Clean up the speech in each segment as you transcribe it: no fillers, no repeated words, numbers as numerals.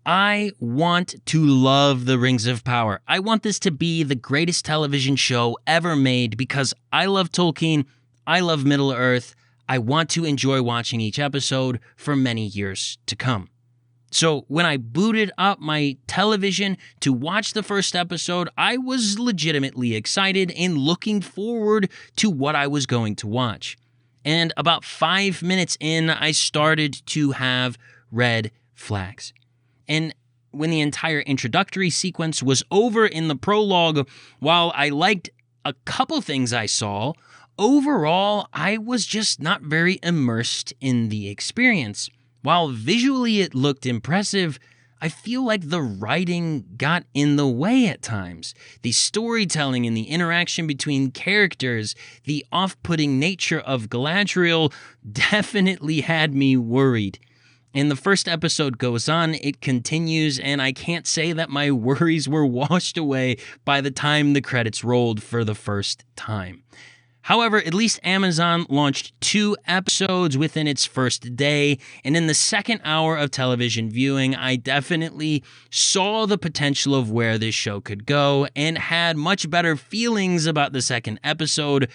I want to love The Rings of Power. I want this to be the greatest television show ever made because I love Tolkien, I love Middle-earth, I want to enjoy watching each episode for many years to come. So when I booted up my television to watch the first episode, I was legitimately excited and looking forward to what I was going to watch. And about 5 minutes in, I started to have red flags. And when the entire introductory sequence was over in the prologue, while I liked a couple things I saw, overall, I was just not very immersed in the experience. While visually it looked impressive, I feel like the writing got in the way at times. The storytelling and the interaction between characters, the off-putting nature of Galadriel definitely had me worried. And the first episode goes on, it continues, and I can't say that my worries were washed away by the time the credits rolled for the first time. However, at least Amazon launched 2 episodes within its first day, and in the second hour of television viewing, I definitely saw the potential of where this show could go and had much better feelings about the second episode,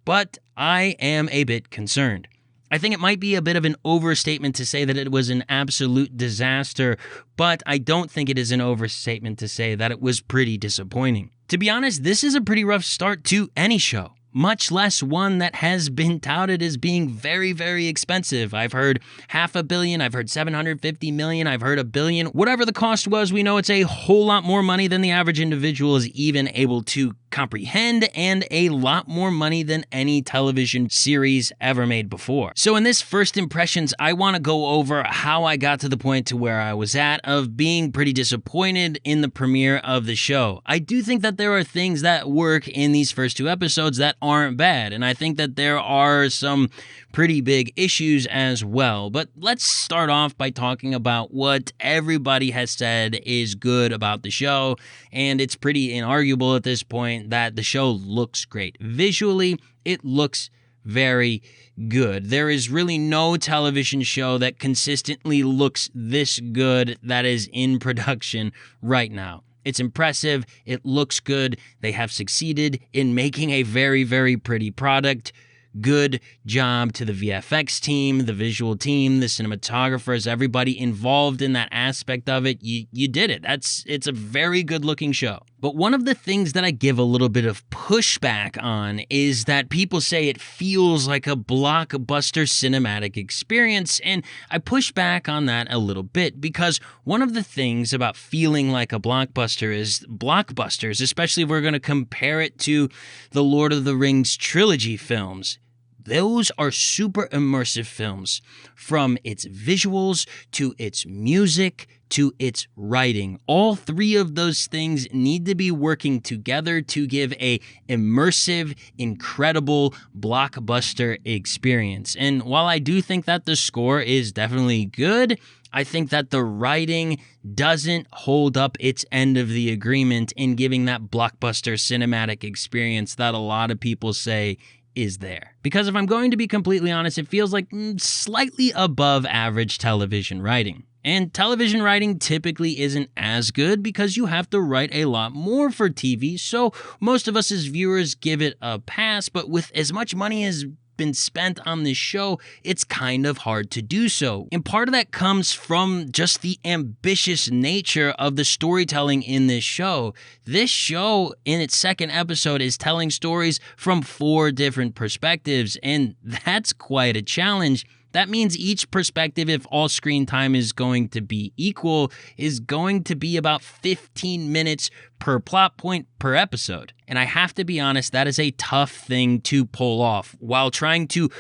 but I am a bit concerned. I think it might be a bit of an overstatement to say that it was an absolute disaster, but I don't think it is an overstatement to say that it was pretty disappointing. To be honest, this is a pretty rough start to any show, much less one that has been touted as being very, very expensive. I've heard $500 million, I've heard 750 million, I've heard $1 billion. Whatever the cost was, we know it's a whole lot more money than the average individual is even able to comprehend, and a lot more money than any television series ever made before. So in this first impressions, I want to go over how I got to the point to where I was at of being pretty disappointed in the premiere of the show. I do think that there are things that work in these first 2 episodes that aren't bad, and I think that there are some pretty big issues as well. But let's start off by talking about what everybody has said is good about the show, and it's pretty inarguable at this point that the show looks great. Visually, it looks very good. There is really no television show that consistently looks this good that is in production right now. It's impressive. It looks good. They have succeeded in making a very, very pretty product. Good job to the VFX team, the visual team, the cinematographers, everybody involved in that aspect of it. You did it. It's a very good looking show. But one of the things that I give a little bit of pushback on is that people say it feels like a blockbuster cinematic experience, and I push back on that a little bit because one of the things about feeling like a blockbuster is blockbusters, especially if we're going to compare it to the Lord of the Rings trilogy films. Those are super immersive films, from its visuals to its music to its writing. All 3 of those things need to be working together to give a immersive, incredible blockbuster experience. And while I do think that the score is definitely good, I think that the writing doesn't hold up its end of the agreement in giving that blockbuster cinematic experience that a lot of people say is there. Because if I'm going to be completely honest, it feels like slightly above average television writing. And television writing typically isn't as good because you have to write a lot more for TV, so most of us as viewers give it a pass, but with as much money as been spent on this show, it's kind of hard to do so. And part of that comes from just the ambitious nature of the storytelling in this show. This show, in its second episode, is telling stories from 4 different perspectives, and that's quite a challenge. That means each perspective, if all screen time is going to be equal, is going to be about 15 minutes per plot point per episode. And I have to be honest, that is a tough thing to pull off while trying to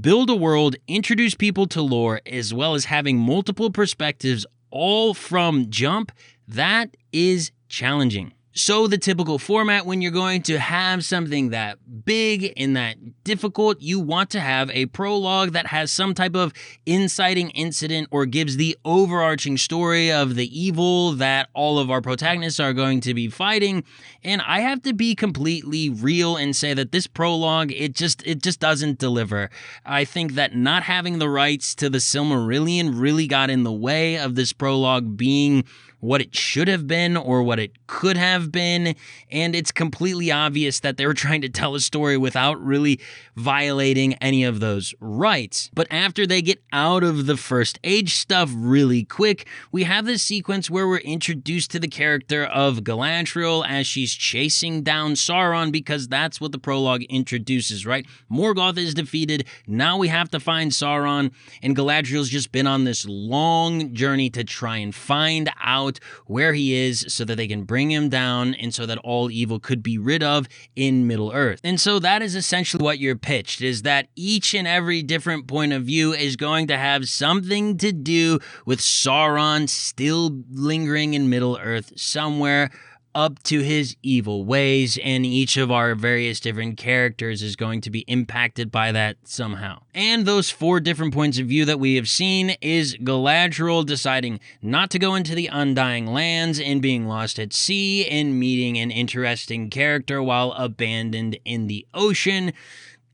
build a world, introduce people to lore, as well as having multiple perspectives all from jump. That is challenging. So the typical format when you're going to have something that big and that difficult, you want to have a prologue that has some type of inciting incident or gives the overarching story of the evil that all of our protagonists are going to be fighting. And I have to be completely real and say that this prologue, it just doesn't deliver. I think that not having the rights to the Silmarillion really got in the way of this prologue being what it should have been or what it could have been, and it's completely obvious that they were trying to tell a story without really violating any of those rights. But after they get out of the First Age stuff really quick, we have this sequence where we're introduced to the character of Galadriel as she's chasing down Sauron, because that's what the prologue introduces, right? Morgoth is defeated, now we have to find Sauron, and Galadriel's just been on this long journey to try and find out where he is so that they can bring him down and so that all evil could be rid of in Middle-earth. And so that is essentially what you're pitched, is that each and every different point of view is going to have something to do with Sauron still lingering in Middle-earth somewhere up to his evil ways, and each of our various different characters is going to be impacted by that somehow. And those 4 different points of view that we have seen is Galadriel deciding not to go into the Undying Lands and being lost at sea and meeting an interesting character while abandoned in the ocean.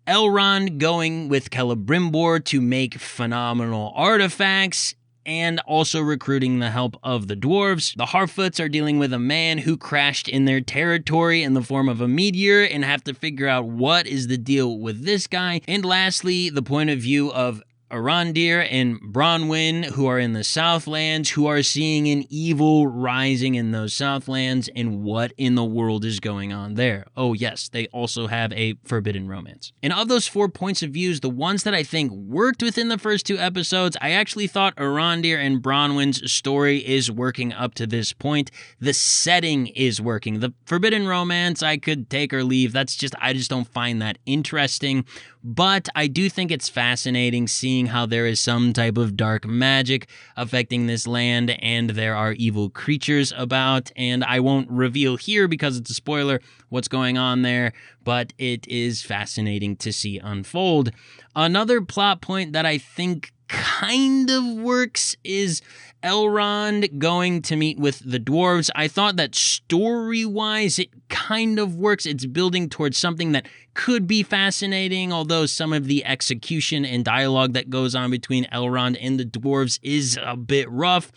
Elrond going with Celebrimbor to make phenomenal artifacts, and also recruiting the help of the dwarves. The Harfoots are dealing with a man who crashed in their territory in the form of a meteor and have to figure out what is the deal with this guy. And lastly, the point of view of Arondir and Bronwyn, who are in the Southlands, who are seeing an evil rising in those Southlands, and what in the world is going on there. Oh yes, they also have a forbidden romance. And of those 4 points of views, the ones that I think worked within the first 2 episodes, I actually thought Arondir and Bronwyn's story is working up to this point. The setting is working. The forbidden romance, I could take or leave. I just don't find that interesting. But I do think it's fascinating seeing how there is some type of dark magic affecting this land and there are evil creatures about, and I won't reveal here because it's a spoiler what's going on there, but it is fascinating to see unfold. Another plot point that I think kind of works is Elrond going to meet with the dwarves. I thought that story-wise it kind of works. It's building towards something that could be fascinating, although some of the execution and dialogue that goes on between Elrond and the dwarves is a bit rough.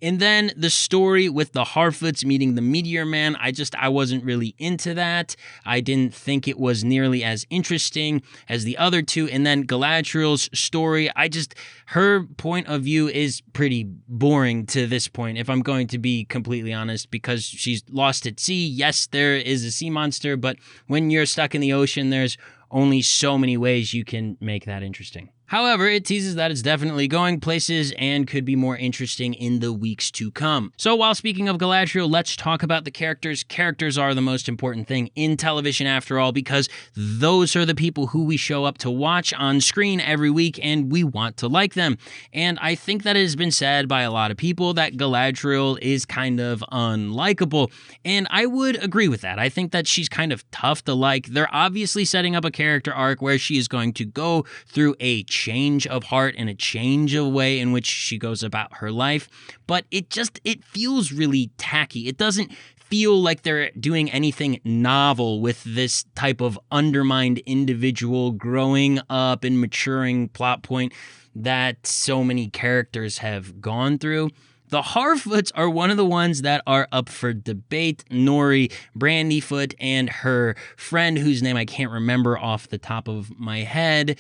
And then the story with the Harfoots meeting the Meteor Man, I wasn't really into that. I didn't think it was nearly as interesting as the other 2. And then Galadriel's story, her point of view is pretty boring to this point, if I'm going to be completely honest, because she's lost at sea. Yes, there is a sea monster, but when you're stuck in the ocean, there's only so many ways you can make that interesting. However, it teases that it's definitely going places and could be more interesting in the weeks to come. So while speaking of Galadriel, let's talk about the characters. Characters are the most important thing in television after all, because those are the people who we show up to watch on screen every week and we want to like them. And I think that it has been said by a lot of people that Galadriel is kind of unlikable. And I would agree with that. I think that she's kind of tough to like. They're obviously setting up a character arc where she is going to go through a change of heart and a change of way in which she goes about her life, but it feels really tacky. It doesn't feel like they're doing anything novel with this type of undermined individual growing up and maturing plot point that so many characters have gone through. The Harfoots are one of the ones that are up for debate. Nori Brandyfoot and her friend, whose name I can't remember off the top of my head.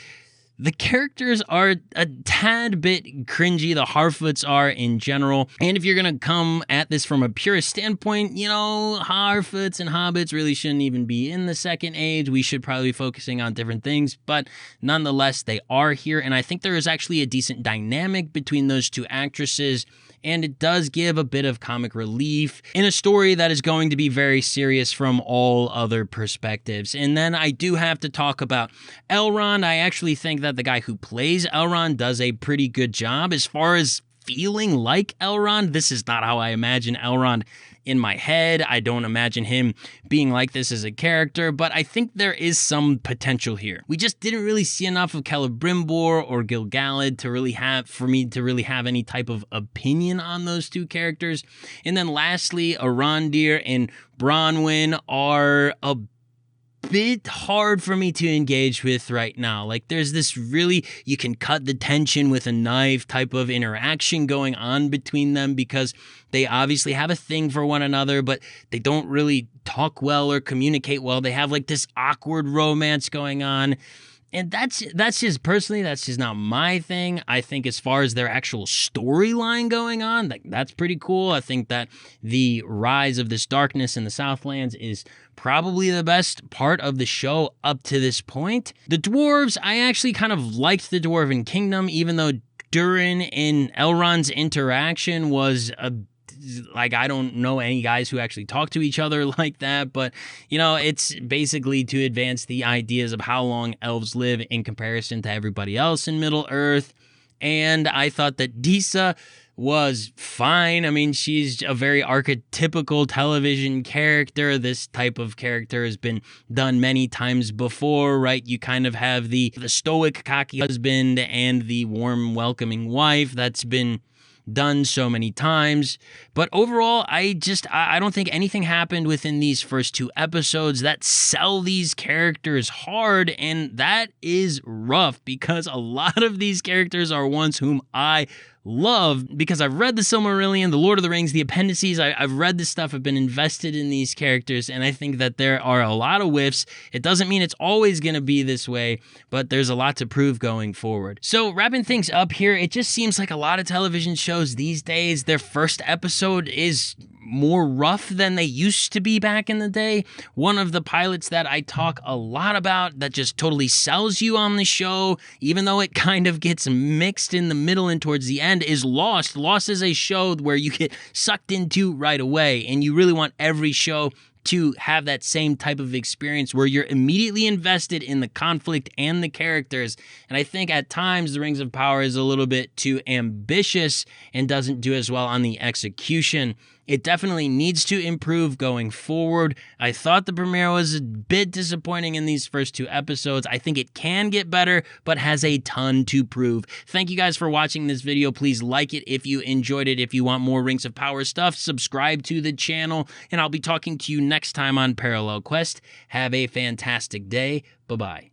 The characters are a tad bit cringy, the Harfoots are in general. And if you're going to come at this from a purist standpoint, Harfoots and hobbits really shouldn't even be in the Second Age. We should probably be focusing on different things, but nonetheless, they are here. And I think there is actually a decent dynamic between those 2 actresses, and it does give a bit of comic relief in a story that is going to be very serious from all other perspectives. And then I do have to talk about Elrond. I actually think that the guy who plays Elrond does a pretty good job as far as feeling like Elrond. This is not how I imagine Elrond in my head. I don't imagine him being like this as a character, but I think there is some potential here. We just didn't really see enough of Celebrimbor or Gil-galad for me to really have any type of opinion on those two characters. And then lastly, Arondir and Bronwyn are a bit hard for me to engage with right now. Like, there's this really, you can cut the tension with a knife type of interaction going on between them, because they obviously have a thing for one another, but they don't really talk well or communicate well. They have like this awkward romance going on. And that's just personally, that's just not my thing. I think as far as their actual storyline going on, like, that's pretty cool. I think that the rise of this darkness in the Southlands is probably the best part of the show up to this point. The dwarves, I actually kind of liked the Dwarven Kingdom, even though Durin and Elrond's interaction was like, I don't know any guys who actually talk to each other like that, but, you know, it's basically to advance the ideas of how long elves live in comparison to everybody else in Middle-earth. And I thought that Disa was fine. I mean, she's a very archetypical television character. This type of character has been done many times before, right? You kind of have the stoic, cocky husband and the warm, welcoming wife. That's been done so many times. But overall, I don't think anything happened within these first two episodes that sell these characters hard, and that is rough, because a lot of these characters are ones whom I love, because I've read the Silmarillion, the Lord of the Rings, the appendices. I've read this stuff. I've been invested in these characters, and I think that there are a lot of whiffs. It doesn't mean it's always going to be this way, but there's a lot to prove going forward. So wrapping things up here, it just seems like a lot of television shows these days, their first episode is more rough than they used to be back in the day. One of the pilots that I talk a lot about that just totally sells you on the show, even though it kind of gets mixed in the middle and towards the end, is Lost. Lost is a show where you get sucked into right away, and you really want every show to have that same type of experience where you're immediately invested in the conflict and the characters. And I think at times the Rings of Power is a little bit too ambitious and doesn't do as well on the execution. It definitely needs to improve going forward. I thought the premiere was a bit disappointing in these first two episodes. I think it can get better, but has a ton to prove. Thank you guys for watching this video. Please like it if you enjoyed it. If you want more Rings of Power stuff, subscribe to the channel, and I'll be talking to you next time on Parallel Quest. Have a fantastic day. Bye-bye.